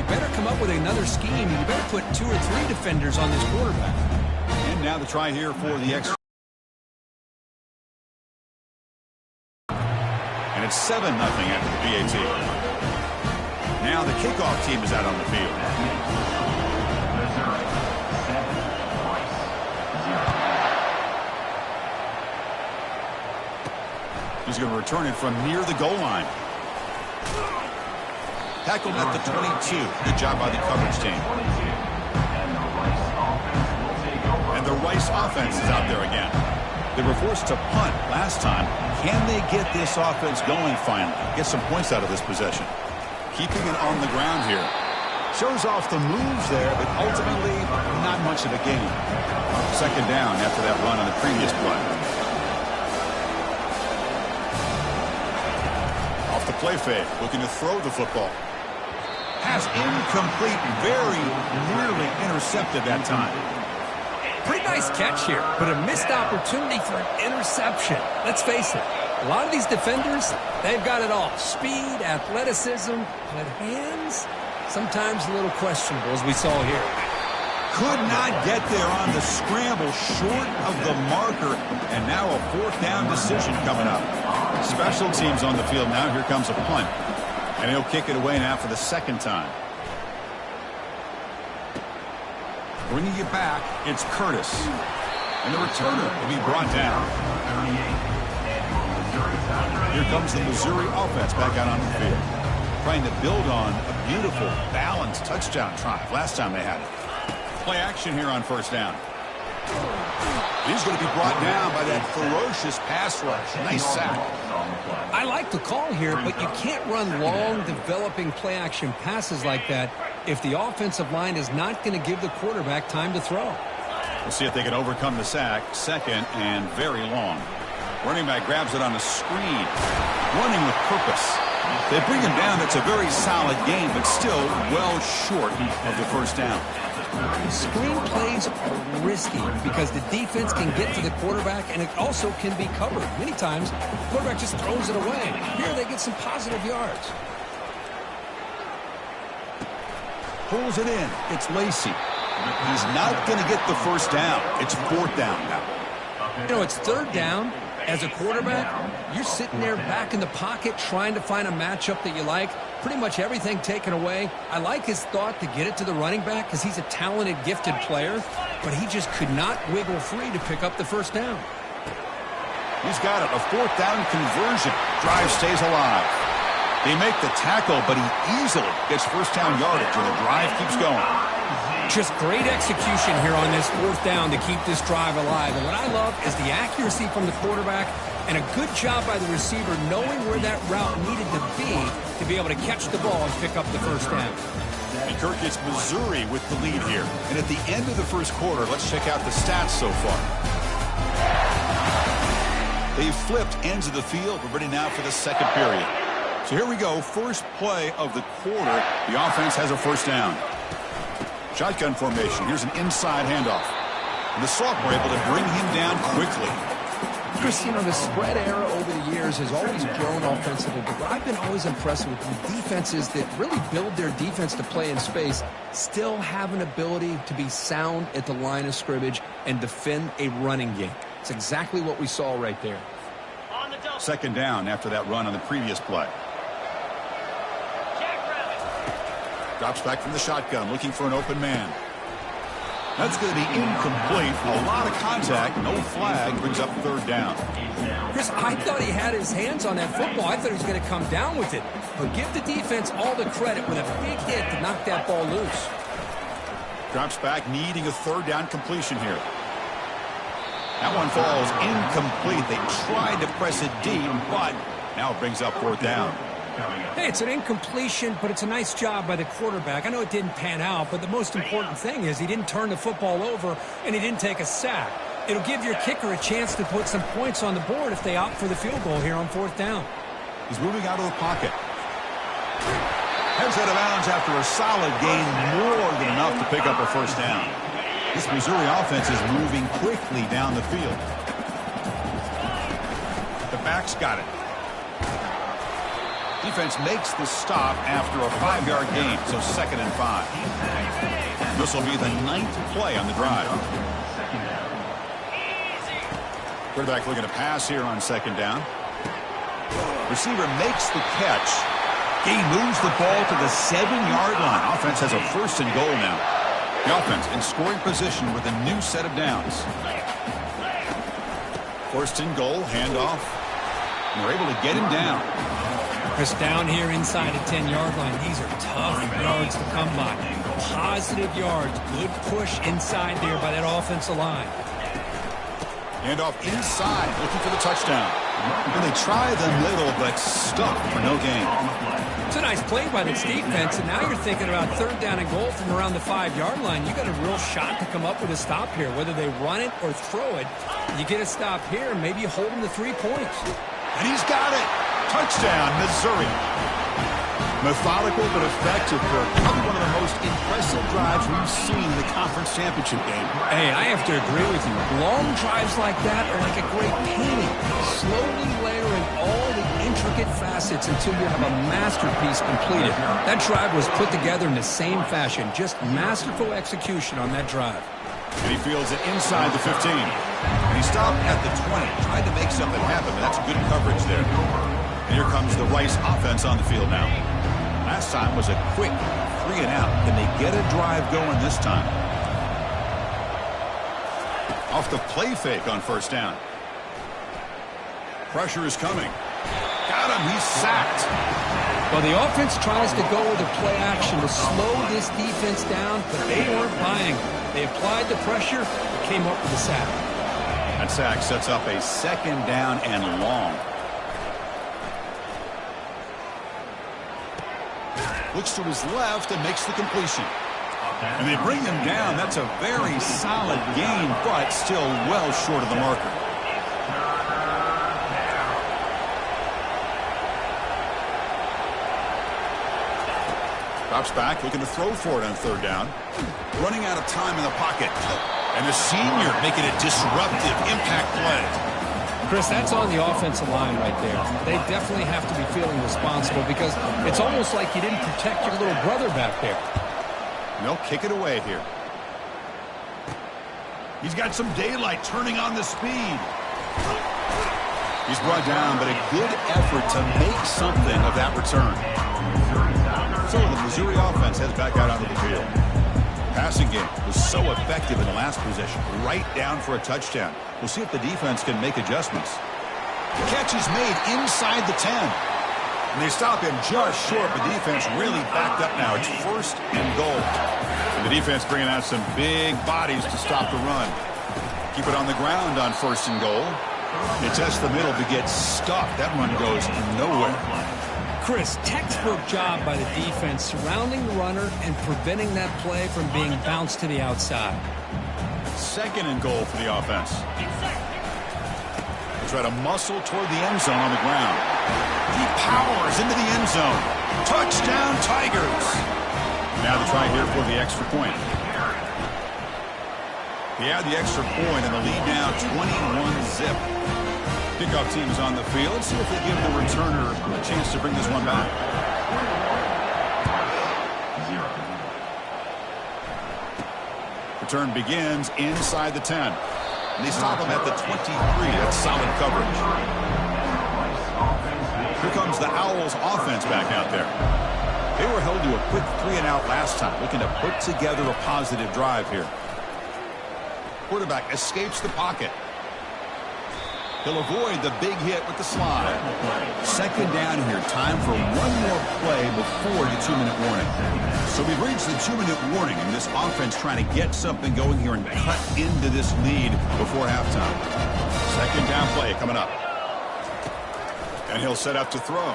better come up with another scheme. You better put 2 or 3 defenders on this quarterback. And now the try here for the extra. And it's 7-0 after the PAT. Now the kickoff team is out on the field. He's going to return it from near the goal line. Tackled at the 22. Good job by the coverage team. And the Rice offense is out there again. They were forced to punt last time. Can they get this offense going finally? Get some points out of this possession. Keeping it on the ground here. Shows off the moves there, but ultimately not much of a gain. Second down after that run on the previous play. Off the play fake, looking to throw the football. Pass incomplete, very nearly intercepted that time. Pretty nice catch here, but a missed opportunity for an interception. Let's face it, a lot of these defenders, they've got it all. Speed, athleticism, but hands, sometimes a little questionable, as we saw here. Could not get there on the scramble, short of the marker, and now a 4th down decision coming up. Special teams on the field now. Here comes a punt, and he'll kick it away now for the 2nd time. Bringing it back, it's Curtis. And the returner will be brought down. Here comes the Missouri offense back out on the field. Trying to build on a beautiful, balanced touchdown drive last time they had it. Play action here on 1st down. He's going to be brought down by that ferocious pass rush. Nice sack. I like the call here, but you can't run long, developing play-action passes like that if the offensive line is not going to give the quarterback time to throw. We'll see if they can overcome the sack. 2nd and very long. Running back grabs it on the screen. Running with purpose. They bring him down. It's a very solid game, but still well short of the 1st down. Screen plays are risky because the defense can get to the quarterback, and it also can be covered. Many times, the quarterback just throws it away. Here they get some positive yards. Pulls it in. It's Lacey. He's not going to get the 1st down. It's 4th down now. You know, it's 3rd down. As a quarterback, you're sitting there back in the pocket trying to find a matchup that you like. Pretty much everything taken away. I like his thought to get it to the running back because he's a talented, gifted player, but he just could not wiggle free to pick up the 1st down. He's got it. A 4th down conversion. Drive stays alive. They make the tackle, but he easily gets 1st down yardage, and the drive keeps going. Just great execution here on this 4th down to keep this drive alive. And what I love is the accuracy from the quarterback and a good job by the receiver knowing where that route needed to be able to catch the ball and pick up the 1st down. And Kirk gets Missouri with the lead here. And at the end of the 1st quarter, let's check out the stats so far. They've flipped ends of the field. We're ready now for the 2nd period. So here we go. First play of the quarter. The offense has a 1st down. Shotgun formation. Here's an inside handoff. And the sophomore able to bring him down quickly. Chris, you know, the spread era over the years has always grown offensively, but I've been always impressed with the defenses that really build their defense to play in space, still have an ability to be sound at the line of scrimmage and defend a running game. It's exactly what we saw right there. 2nd down after that run on the previous play. Drops back from the shotgun, looking for an open man. That's going to be incomplete. A lot of contact, no flag, brings up 3rd down. Chris, I thought he had his hands on that football. I thought he was going to come down with it. But give the defense all the credit with a big hit to knock that ball loose. Drops back, needing a 3rd down completion here. That one falls incomplete. They tried to press it deep, but now it brings up 4th down. Hey, it's an incompletion, but it's a nice job by the quarterback. I know it didn't pan out, but the most important thing is he didn't turn the football over and he didn't take a sack. It'll give your kicker a chance to put some points on the board if they opt for the field goal here on 4th down. He's moving out of the pocket. Heads out of bounds after a solid gain, more than enough to pick up a 1st down. This Missouri offense is moving quickly down the field. The back's got it. Defense makes the stop after a 5-yard gain, so 2nd and 5. This will be the 9th play on the drive. Quarterback looking to pass here on 2nd down. Receiver makes the catch. He moves the ball to the 7-yard line. Offense has a 1st and goal now. The offense in scoring position with a new set of downs. 1st and goal, handoff. And they're able to get him down. Chris, down here inside the 10-yard line, these are tough yards to come by. Positive yards, good push inside there by that offensive line. Handoff inside, looking for the touchdown. And they try the middle, but stuck for no gain. It's a nice play by this defense, and now you're thinking about 3rd down and goal from around the 5-yard line. You got a real shot to come up with a stop here, whether they run it or throw it. You get a stop here, and maybe you hold them to 3 points. And he's got it. Touchdown, Missouri. Methodical but effective for probably one of the most impressive drives we've seen in the conference championship game. Hey, I have to agree with you. Long drives like that are like a great painting. Slowly layering all the intricate facets until you have a masterpiece completed. That drive was put together in the same fashion. Just masterful execution on that drive. And he fields it inside the 15. And he stopped at the 20. Tried to make something happen, but that's good coverage there. And here comes the Rice offense on the field now. Last time was a quick 3 and out. Can they get a drive going this time? Off the play fake on 1st down. Pressure is coming. Got him. He's sacked. Well, the offense tries to go with a play action to slow this defense down, but they weren't buying. They applied the pressure and came up with a sack. That sack sets up a 2nd down and long. Looks to his left and makes the completion. And they bring him down. That's a very solid gain, but still well short of the marker. Drops back, looking to throw for it on 3rd down. Running out of time in the pocket. And the senior making a disruptive impact play. Chris, that's on the offensive line right there. They definitely have to be feeling responsible because it's almost like you didn't protect your little brother back there. They'll kick it away here. He's got some daylight turning on the speed. He's brought down, but a good effort to make something of that return. So the Missouri offense heads back out onto the field. Passing game was so effective in the last possession, right down for a touchdown. We'll see if the defense can make adjustments. The catch is made inside the 10. And they stop him just short, but the defense really backed up now. It's 1st and goal. And the defense bringing out some big bodies to stop the run. Keep it on the ground on 1st and goal. They test the middle, but get stuck. That run goes nowhere. Chris, textbook job by the defense surrounding the runner and preventing that play from being bounced to the outside. 2nd and goal for the offense. They try to muscle toward the end zone on the ground. He powers into the end zone. Touchdown, Tigers. Now the try here for the extra point. He had the extra point and the lead now 21-zip. Kickoff team is on the field. Let's see if they give the returner a chance to bring this one back. Return begins inside the 10. And they stop him at the 23. That's solid coverage. Here comes the Owls offense back out there. They were held to a quick 3 and out last time, looking to put together a positive drive here. Quarterback escapes the pocket. He'll avoid the big hit with the slide. 2nd down here. Time for one more play before the 2-minute warning. So we've reached the 2-minute warning, and this offense trying to get something going here and cut into this lead before halftime. 2nd down play coming up. And he'll set up to throw.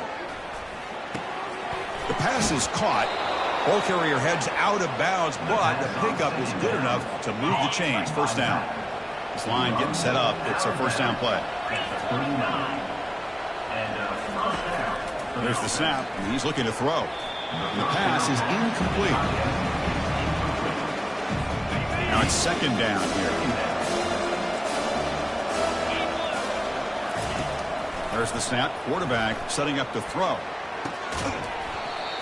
The pass is caught. Ball carrier heads out of bounds, but the pickup is good enough to move the chains. 1st down. This line getting set up. It's a 1st down play. There's the snap, and he's looking to throw. And the pass is incomplete. Now it's 2nd down here. There's the snap. Quarterback setting up to throw.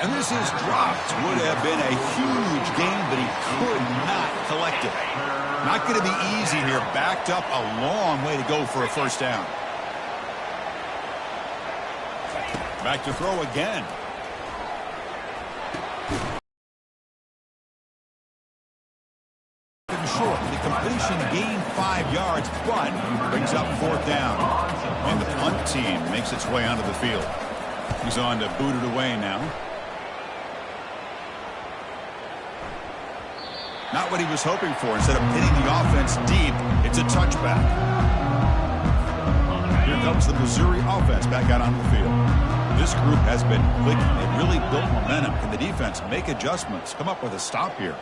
And this is dropped. Would have been a huge gain, but he could not collect it. Not going to be easy here. Backed up a long way to go for a first down. Back to throw again. Short. The completion gained 5 yards, but brings up 4th down. And the punt team makes its way onto the field. He's on to boot it away now. Not what he was hoping for. Instead of hitting the offense deep, it's a touchback. Here comes the Missouri offense back out onto the field. This group has been clicking. They've really built momentum. Can the defense make adjustments? Come up with a stop here.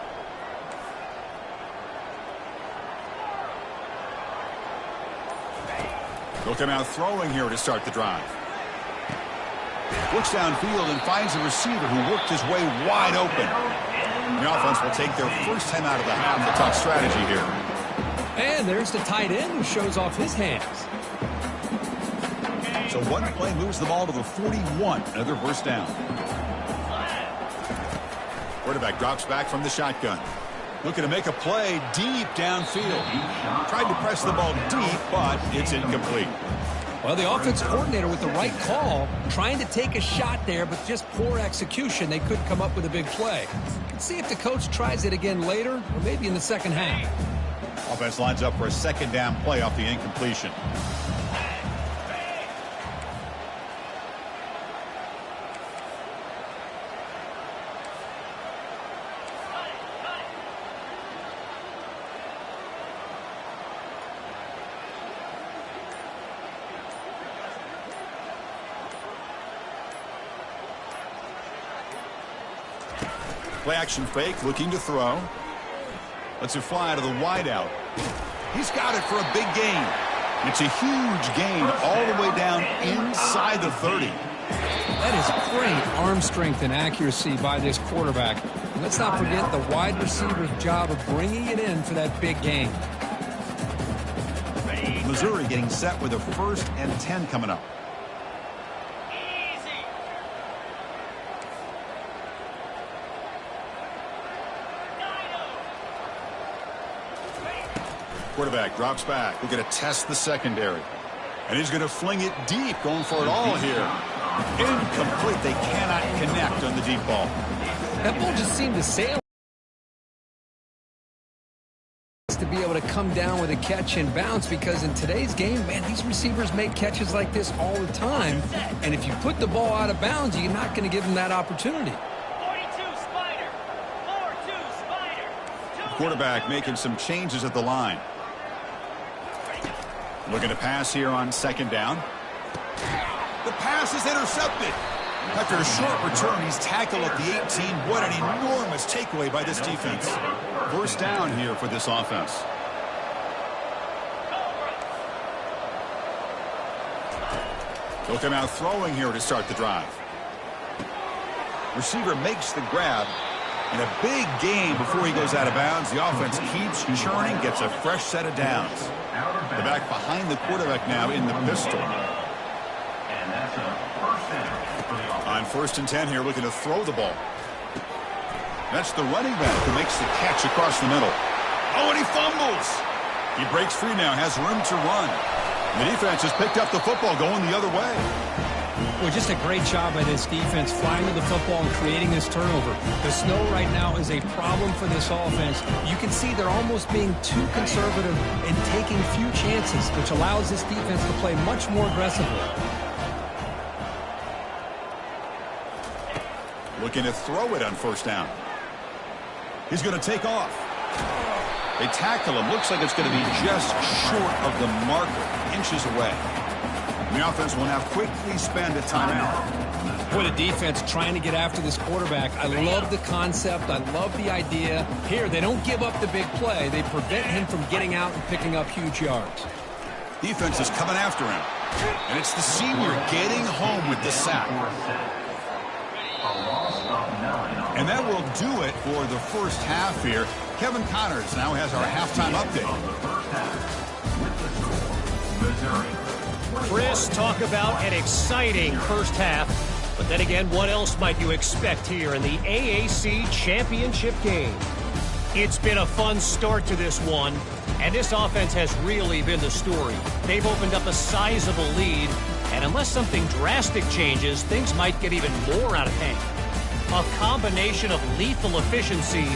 They'll come out throwing here to start the drive. Looks downfield and finds a receiver who worked his way wide open. The offense will take their first time out of the half. The top strategy here. And there's the tight end who shows off his hands. So one play moves the ball to the 41. Another first down. Quarterback drops back from the shotgun. Looking to make a play deep downfield. Tried to press the ball deep, but it's incomplete. Well, the offense coordinator with the right call, trying to take a shot there, but just poor execution. They couldn't come up with a big play. Let's see if the coach tries it again later, or maybe in the second half. Offense lines up for a second down play off the incompletion. Play action fake, looking to throw. Lets it fly to the wideout. He's got it for a big gain. It's a huge gain all the way down inside the 30. That is great arm strength and accuracy by this quarterback. And let's not forget the wide receiver's job of bringing it in for that big gain. Missouri getting set with a 1st and 10 coming up. Quarterback drops back. We're going to test the secondary. And he's going to fling it deep, going for it all here. Incomplete. They cannot connect on the deep ball. That ball just seemed to sail. To be able to come down with a catch and bounce, because in today's game, man, these receivers make catches like this all the time. And if you put the ball out of bounds, you're not going to give them that opportunity. 42 Spider. 4-2 Spider. Quarterback making some changes at the line. Looking to pass here on second down. The pass is intercepted. After a short return, he's tackled at the 18. What an enormous takeaway by this defense. First down here for this offense. They'll come out throwing here to start the drive. Receiver makes the grab. And a big gain before he goes out of bounds. The offense keeps churning, gets a fresh set of downs. The back behind the quarterback now in the pistol. On 1st and 10 here, looking to throw the ball. That's the running back who makes the catch across the middle. Oh, and he fumbles. He breaks free now, has room to run. And the defense has picked up the football going the other way. Well, just a great job by this defense, flying with the football and creating this turnover. The snow right now is a problem for this offense. You can see they're almost being too conservative and taking few chances, which allows this defense to play much more aggressively. Looking to throw it on 1st down. He's going to take off. They tackle him. Looks like it's going to be just short of the marker, inches away. The offense will now quickly spend a timeout. Boy, the defense trying to get after this quarterback. I love the concept. I love the idea. Here, they don't give up the big play. They prevent him from getting out and picking up huge yards. Defense is coming after him. And it's the senior getting home with the sack. And that will do it for the first half here. Kevin Connors now has our halftime update. Chris, talk about an exciting first half. But then again, what else might you expect here in the AAC championship game? It's been a fun start to this one, and this offense has really been the story. They've opened up a sizable lead, and unless something drastic changes, things might get even more out of hand. A combination of lethal efficiency,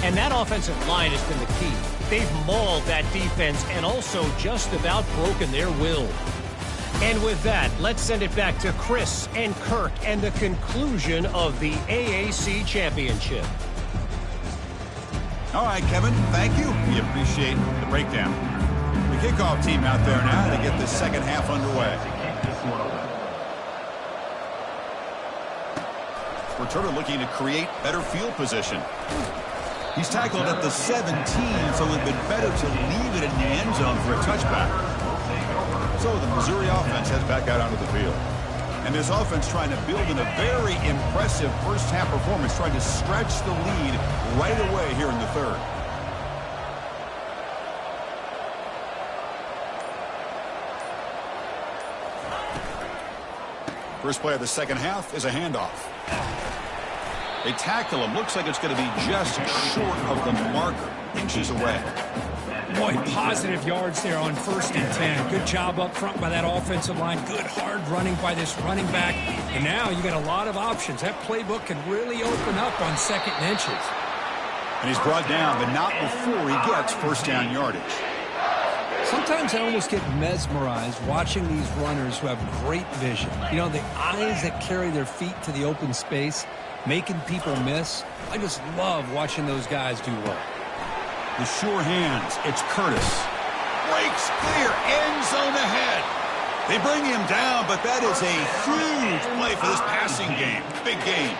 and that offensive line has been the key. They've mauled that defense and also just about broken their will. And with that, let's send it back to Chris and Kirk and the conclusion of the AAC championship. All right, Kevin, thank you. We appreciate the breakdown. The kickoff team out there now to get the second half underway. Returner looking to create better field position. He's tackled at the 17, so it would have been better to leave it in the end zone for a touchback. So the Missouri offense heads back out onto the field. And this offense trying to build in a very impressive first half performance, trying to stretch the lead right away here in the third. First play of the second half is a handoff. They tackle him. Looks like it's going to be just short of the marker, inches away. Boy, positive yards there on 1st and 10. Good job up front by that offensive line. Good hard running by this running back. And now you got a lot of options. That playbook can really open up on 2nd and inches. And he's brought down, but not before he gets first down yardage. Sometimes I almost get mesmerized watching these runners who have great vision. You know, the eyes that carry their feet to the open space, making people miss. I just love watching those guys do well. The sure hands, it's Curtis. Breaks clear, end zone ahead. They bring him down, but that is a huge play for this passing game. Big game.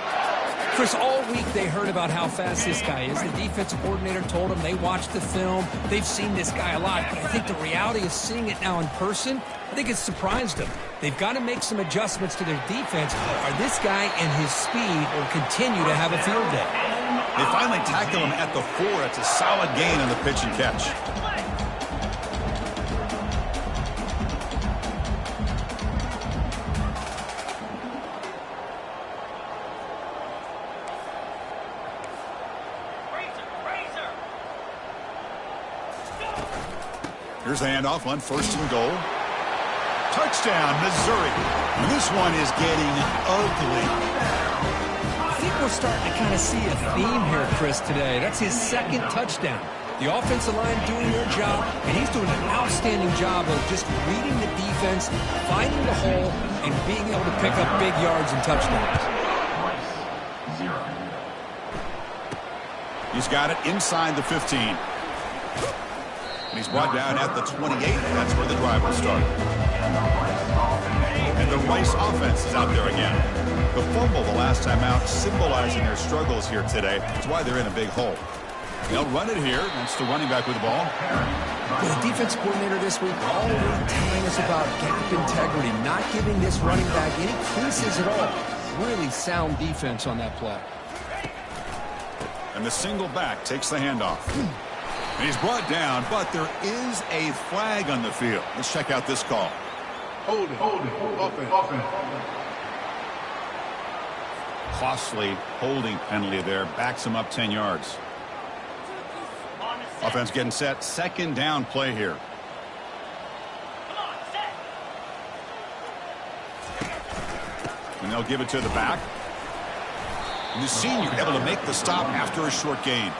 Chris, all week they heard about how fast this guy is. The defensive coordinator told them they watched the film. They've seen this guy a lot, but I think the reality of seeing it now in person, I think it's surprised them. They've got to make some adjustments to their defense, or this guy and his speed will continue to have a field day. They finally tackle him at the 4. It's a solid gain on the pitch and catch. Here's the handoff on 1st and goal. Touchdown, Missouri. And this one is getting ugly. I think we're starting to kind of see a theme here, Chris, today. That's his 2nd touchdown. The offensive line doing their job, and he's doing an outstanding job of just reading the defense, finding the hole, and being able to pick up big yards and touchdowns. He's got it inside the 15. And he's brought down at the 28. That's where the drive will start. And the Rice offense is out there again. The fumble the last time out, symbolizing their struggles here today. That's why they're in a big hole. They'll run it here. That's the running back with the ball. Well, the defense coordinator this week already telling us about gap integrity, not giving this running back any creases at all. Really sound defense on that play. And the single back takes the handoff. And he's brought down, but there is a flag on the field. Let's check out this call. Hold it, offense. Costly holding penalty there. Backs him up 10 yards. Offense getting set. 2nd down play here. Come on, set. And they'll give it to the back. And the senior able to make the stop after a short gain.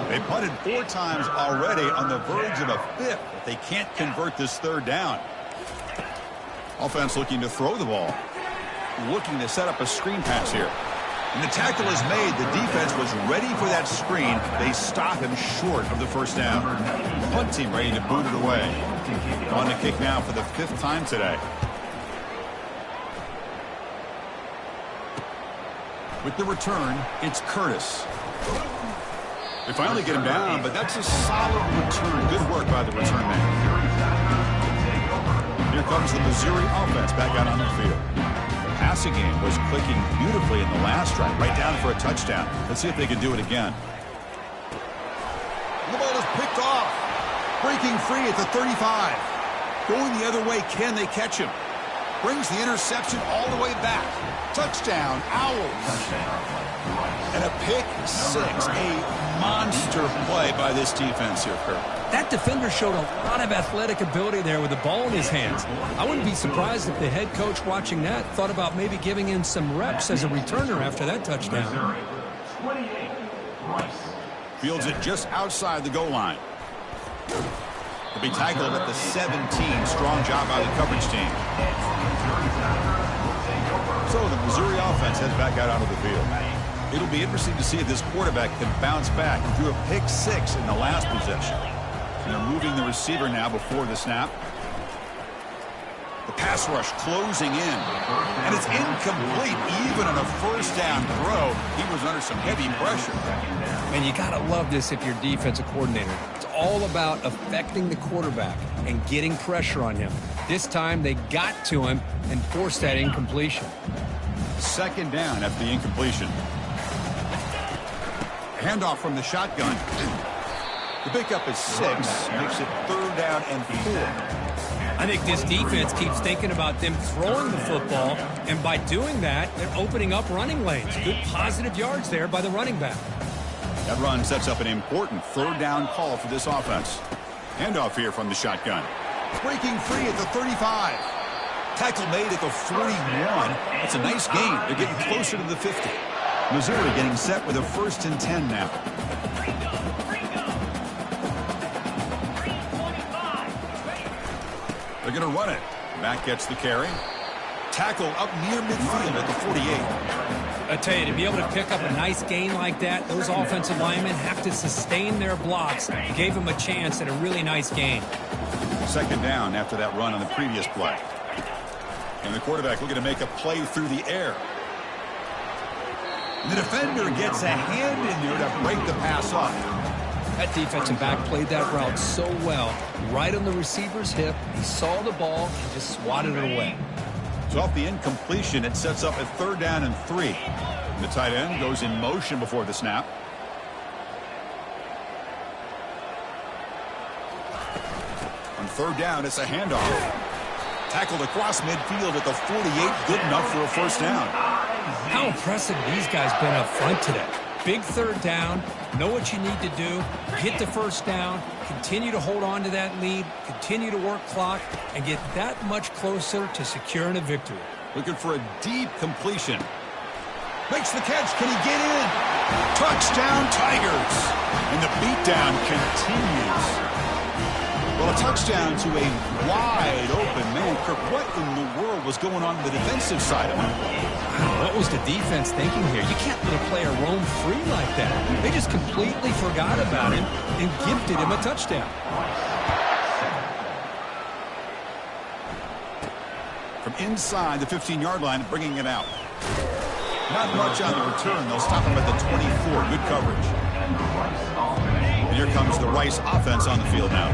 They punted 4 times already, on the verge of a 5th. But they can't convert this 3rd down. Offense looking to throw the ball. Looking to set up a screen pass here. And the tackle is made. The defense was ready for that screen. They stop him short of the 1st down. The punt team ready to boot it away. On the kick now for the 5th time today. With the return, it's Curtis. They finally get him down, but that's a solid return. Good work by the return man. Here comes the Missouri offense back out on the field. The passing game was clicking beautifully in the last drive, right down for a touchdown. Let's see if they can do it again. The ball is picked off. Breaking free at the 35. Going the other way, can they catch him? Brings the interception all the way back. Touchdown, Owls. And a pick six. A monster play by this defense here, Kirk. That defender showed a lot of athletic ability there with the ball in his hands. I wouldn't be surprised if the head coach watching that thought about maybe giving him some reps as a returner after that touchdown. Fields it just outside the goal line. He'll be tackled at the 17. Strong job by the coverage team. So the Missouri offense heads back out onto the field. It'll be interesting to see if this quarterback can bounce back. He threw a pick six in the last possession. And they're moving the receiver now before the snap. The pass rush closing in. And it's incomplete. Even on a first down throw, he was under some heavy pressure. And you got to love this if you're defensive coordinator. It's all about affecting the quarterback and getting pressure on him. This time they got to him and forced that incompletion. Second down after the incompletion. Handoff from the shotgun. The pickup is 6. Makes it 3rd down and 4. I think this defense keeps thinking about them throwing the football, and by doing that, they're opening up running lanes. Good positive yards there by the running back. That run sets up an important 3rd down call for this offense. Handoff here from the shotgun. Breaking free at the 35. Tackle made at the 41. That's a nice gain. They're getting closer to the 50. Missouri getting set with a 1st and 10 now. They're going to run it. Mack gets the carry. Tackle up near midfield at the 48. I tell you, to be able to pick up a nice gain like that, those offensive linemen have to sustain their blocks. Gave them a chance at a really nice gain. Second down after that run on the previous play. And the quarterback looking to make a play through the air. And the defender gets a hand in there to break the pass off. That defensive back played that route so well. Right on the receiver's hip. He saw the ball and just swatted it away. So off the incompletion, it sets up a 3rd down and 3. And the tight end goes in motion before the snap. On 3rd down, it's a handoff. Tackled across midfield at the 48. Good enough for a 1st down. How impressive these guys been up front today. Big 3rd down. Know what you need to do. Get the 1st down. Continue to hold on to that lead. Continue to work clock. And get that much closer to securing a victory. Looking for a deep completion. Makes the catch. Can he get in? Touchdown, Tigers. And the beatdown continues. Well, a touchdown to a wide open man. Kirk, what in the world was going on the defensive side of it? Wow, what was the defense thinking here? You can't let a player roam free like that. They just completely forgot about him and gifted him a touchdown. From inside the 15-yard line, bringing it out. Not much on the return. They'll stop him at the 24. Good coverage. And here comes the Rice offense on the field now.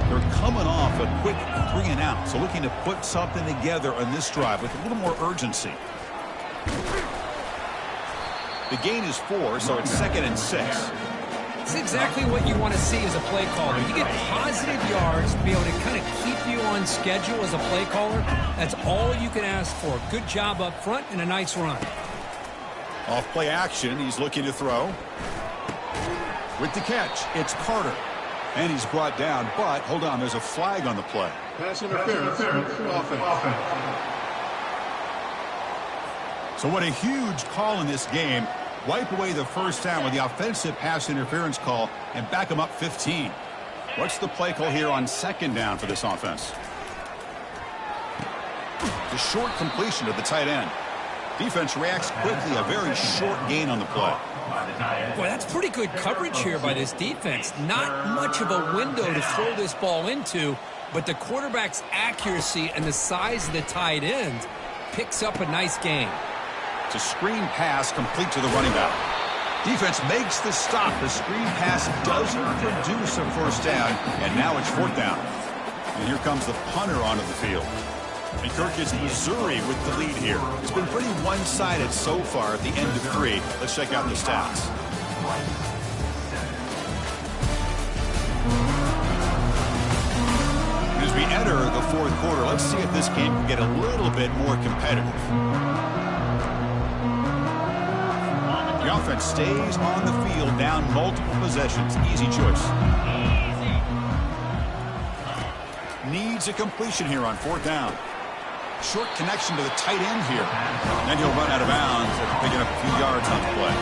They're coming off a quick 3 and out, so looking to put something together on this drive with a little more urgency. The gain is 4, so it's 2nd and 6. It's exactly what you want to see as a play caller. You get positive yards to be able to kind of keep you on schedule as a play caller. That's all you can ask for. Good job up front and a nice run. Off play action, he's looking to throw. With the catch, it's Carter. And he's brought down, but hold on, there's a flag on the play. Pass interference. Offense. So what a huge call in this game. Wipe away the 1st down with the offensive pass interference call and back them up 15. What's the play call here on 2nd down for this offense? The short completion to the tight end. Defense reacts quickly, a very short gain on the play. Boy, that's pretty good coverage here by this defense. Not much of a window to throw this ball into, but the quarterback's accuracy and the size of the tight end picks up a nice gain. It's a screen pass complete to the running back. Defense makes the stop. The screen pass doesn't produce a 1st down, and now it's 4th down. And here comes the punter onto the field. And Kirk, is Missouri with the lead here. It's been pretty one-sided so far at the end of 3. Let's check out the stats. we enter the fourth quarter, let's see if this game can get a little bit more competitive. The offense stays on the field, down multiple possessions. Easy choice. Needs a completion here on fourth down. Short connection to the tight end here. Then he'll run out of bounds after picking up a few yards on the play.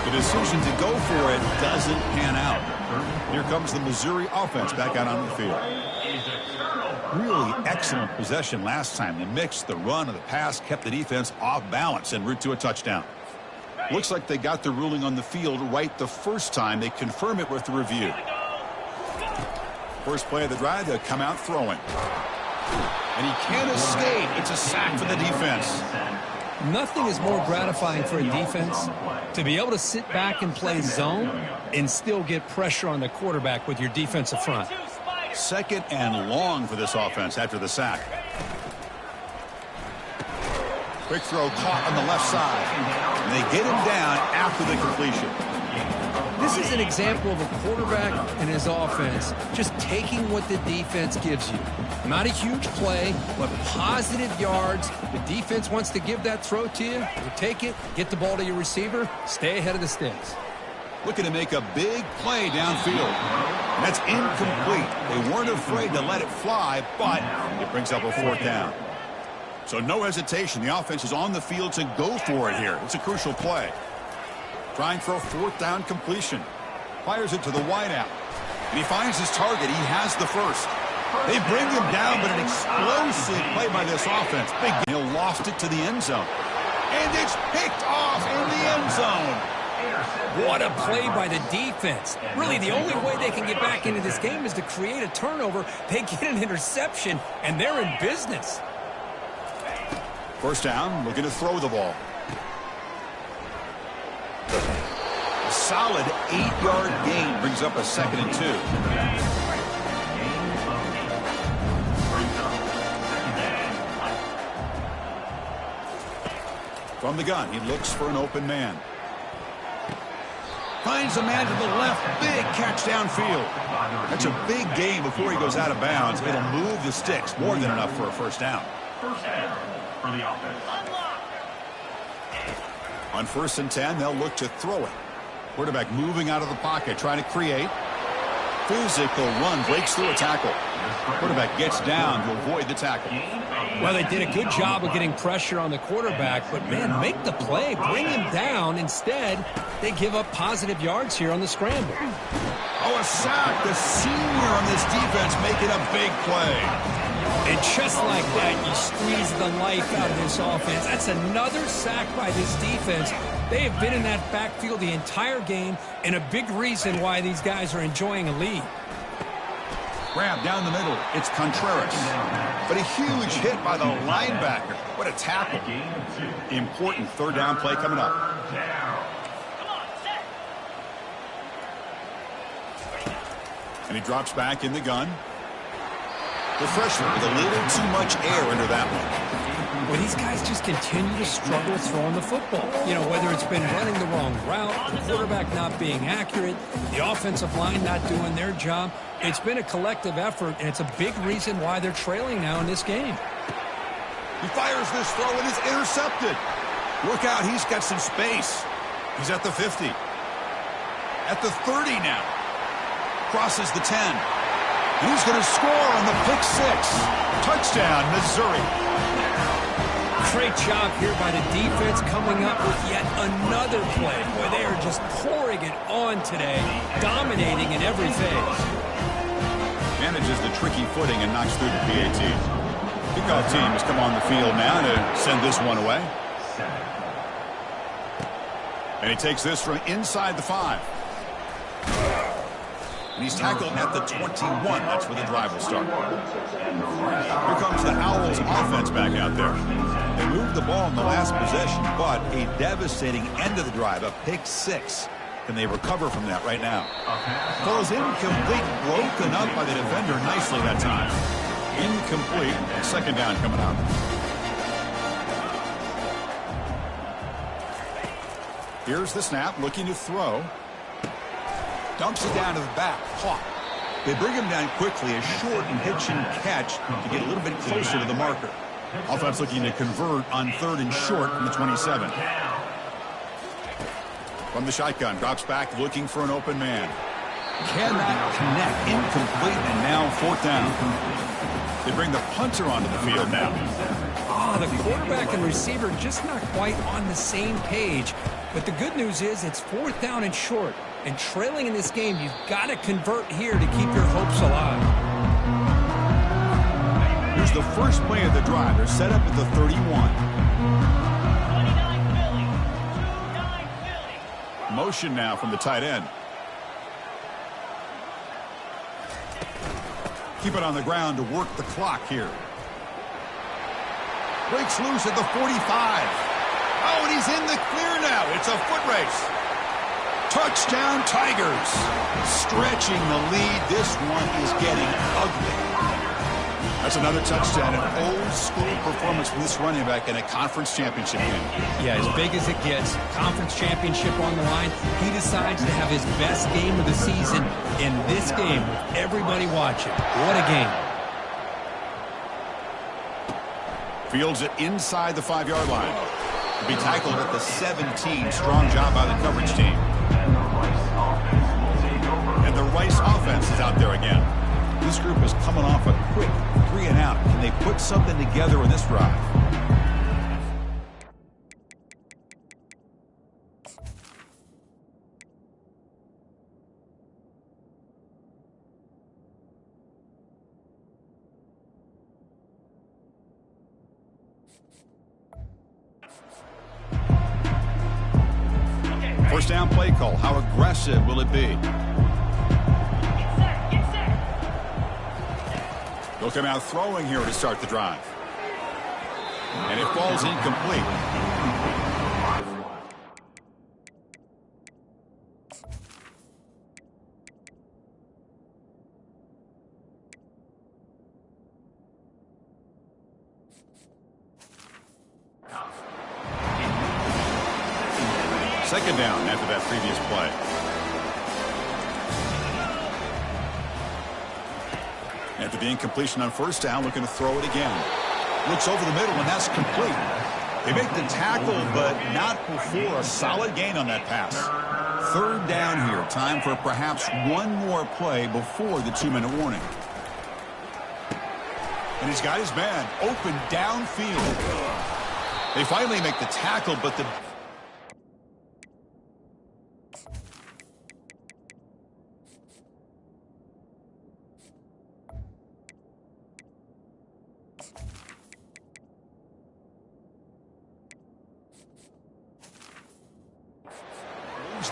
The decision to go for it doesn't pan out. Here comes the Missouri offense back out on the field. Really excellent possession last time. The mix, the run, and the pass kept the defense off balance en route to a touchdown. Looks like they got the ruling on the field right the first time. They confirm it with the review. First play of the drive, they'll come out throwing. And he can't escape. It's a sack for the defense. Nothing is more gratifying for a defense to be able to sit back and play zone and still get pressure on the quarterback with your defensive front. Second and long for this offense after the sack. Quick throw caught on the left side. And they get him down after the completion. This is an example of a quarterback and his offense just taking what the defense gives you. Not a huge play, but positive yards. The defense wants to give that throw to you. You take it, get the ball to your receiver, stay ahead of the sticks. Looking to make a big play downfield. And that's incomplete. They weren't afraid to let it fly, but it brings up a fourth down. So no hesitation. The offense is on the field to go for it here. It's a crucial play. Trying for a fourth down completion. Fires it to the wideout. And he finds his target. He has the first. They bring him down, but an explosive play by this offense. Big. He'll lost it to the end zone. And it's picked off in the end zone. What a play by the defense. Really, the only way they can get back into this game is to create a turnover. They get an interception, and they're in business. First down, looking to throw the ball. A solid 8-yard gain brings up a 2nd and 2. From the gun, he looks for an open man. Finds a man to the left. Big catch downfield. That's a big gain before he goes out of bounds. It'll move the sticks. More than enough for a first down. First down for the offense. On 1st and 10, they'll look to throw it. Quarterback moving out of the pocket, trying to create. Physical run, breaks through a tackle. Quarterback gets down to avoid the tackle. Well, they did a good job of getting pressure on the quarterback, but, man, make the play. Bring him down. Instead, they give up positive yards here on the scramble. Oh, a sack. The senior on this defense making a big play. And just like that, you squeeze the life out of this offense. That's another sack by this defense. They have been in that backfield the entire game, and a big reason why these guys are enjoying a lead. Grab down the middle. It's Contreras. But a huge hit by the linebacker. What a tackle. Important third down play coming up. And he drops back in the gun. The freshman with a little too much air under that one. Well, these guys just continue to struggle throwing the football. You know, whether it's been running the wrong route, the quarterback not being accurate, the offensive line not doing their job. It's been a collective effort, and it's a big reason why they're trailing now in this game. He fires this throw and is intercepted. Look out, he's got some space. He's at the 50. At the 30 now. Crosses the 10. And he's going to score on the pick 6. Touchdown, Missouri. Great job here by the defense coming up with yet another play. Boy, they are just pouring it on today, dominating in every phase. Manages the tricky footing and knocks through the PAT. Kickoff team has come on the field now to send this one away. And he takes this from inside the 5. And he's tackled at the 21. That's where the drive will start. Here comes the Owls offense back out there. They moved the ball in the last possession, but a devastating end of the drive, a pick 6. Can they recover from that right now? Throws incomplete, broken up by the defender nicely that time. Incomplete, second down coming out. Here's the snap, looking to throw. Dumps it down to the back, caught. They bring him down quickly, a short and hitch and catch to get a little bit closer to the marker. Offense looking to convert on 3rd and short from the 27. From the shotgun, drops back looking for an open man. Cannot connect, incomplete, and now 4th down. They bring the punter onto the field now. Oh, the quarterback and receiver just not quite on the same page. But the good news is it's 4th down and short. And trailing in this game, you've got to convert here to keep your hopes alive. Here's the first play of the drive. They're set up at the 31. Motion now from the tight end. Keep it on the ground to work the clock here. Breaks loose at the 45. Oh, and he's in the clear now. It's a foot race. Touchdown, Tigers. Stretching the lead. This one is getting ugly. That's another touchdown, an old-school performance from this running back in a conference championship game. Yeah, as big as it gets, conference championship on the line, he decides to have his best game of the season in this game with everybody watching. What a game. Fields it inside the 5-yard line. He'll be tackled at the 17. Strong job by the coverage team. And the Rice offense is out there again. This group is coming off a quick 3-and-out. Can they put something together in this drive? First down play call. How aggressive will it be? They'll come out throwing here to start the drive. And it falls incomplete. Second down after that previous play. After the incompletion on first down, looking to throw it again. Looks over the middle, and that's complete. They make the tackle, but not before a solid gain on that pass. Third down here. Time for perhaps one more play before the 2-minute warning. And he's got his man open downfield. They finally make the tackle, but the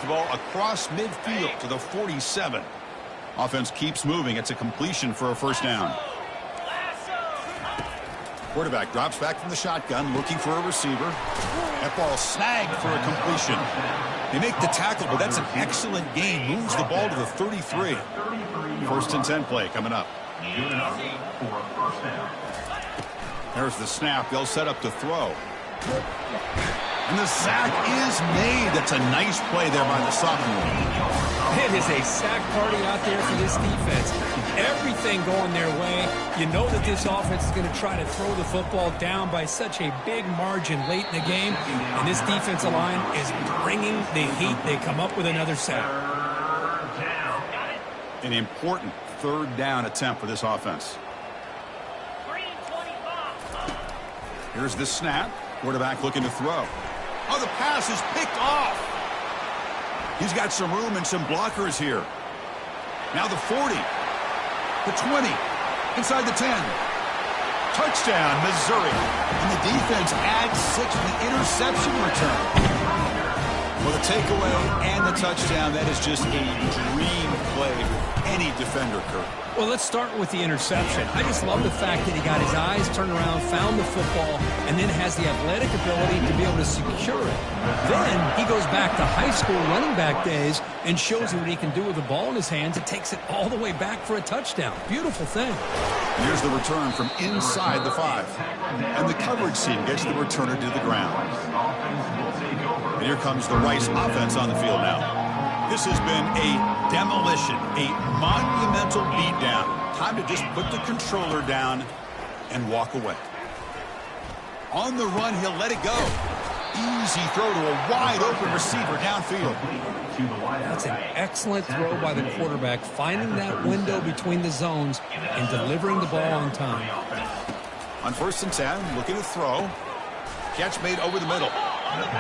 the ball across midfield to the 47. Offense keeps moving. It's a completion for a first down. Quarterback drops back from the shotgun, looking for a receiver. That ball snagged for a completion. They make the tackle, but that's an excellent gain. Moves the ball to the 33. First and 10 play coming up. There's the snap. They'll set up to throw. And the sack is made. That's a nice play there by the sophomore. It is a sack party out there for this defense. Everything going their way. You know that this offense is going to try to throw the football down by such a big margin late in the game. And this defensive line is bringing the heat. They come up with another sack. An important third down attempt for this offense. Here's the snap. Quarterback looking to throw. Oh, the pass is picked off. He's got some room and some blockers here. Now the 40. The 20. Inside the 10. Touchdown, Missouri. And the defense adds 6 to the interception return. Well, the takeaway and the touchdown, that is just a dream play for any defender, Kurt. Well, let's start with the interception. I just love the fact that he got his eyes turned around, found the football, and then has the athletic ability to be able to secure it. Then he goes back to high school running back days and shows you what he can do with the ball in his hands. It takes it all the way back for a touchdown. Beautiful thing. Here's the return from inside the 5. And the coverage team gets the returner to the ground. And here comes the Rice offense on the field now. This has been a demolition, a monumental beatdown. Time to just put the controller down and walk away. On the run, he'll let it go. Easy throw to a wide-open receiver downfield. That's an excellent throw by the quarterback, finding that window between the zones and delivering the ball on time. On 1st and 10, looking to throw. Catch made over the middle.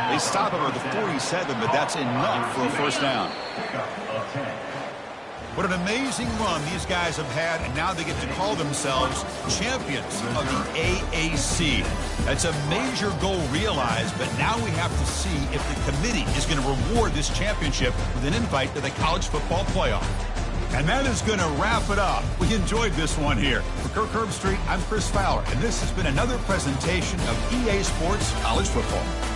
They stop him at the 47, but that's enough for a first down. What an amazing run these guys have had, and now they get to call themselves champions of the AAC. That's a major goal realized, but now we have to see if the committee is going to reward this championship with an invite to the college football playoff. And that is going to wrap it up. We enjoyed this one here. For Kirk Herbstreit, I'm Chris Fowler, and this has been another presentation of EA Sports College Football.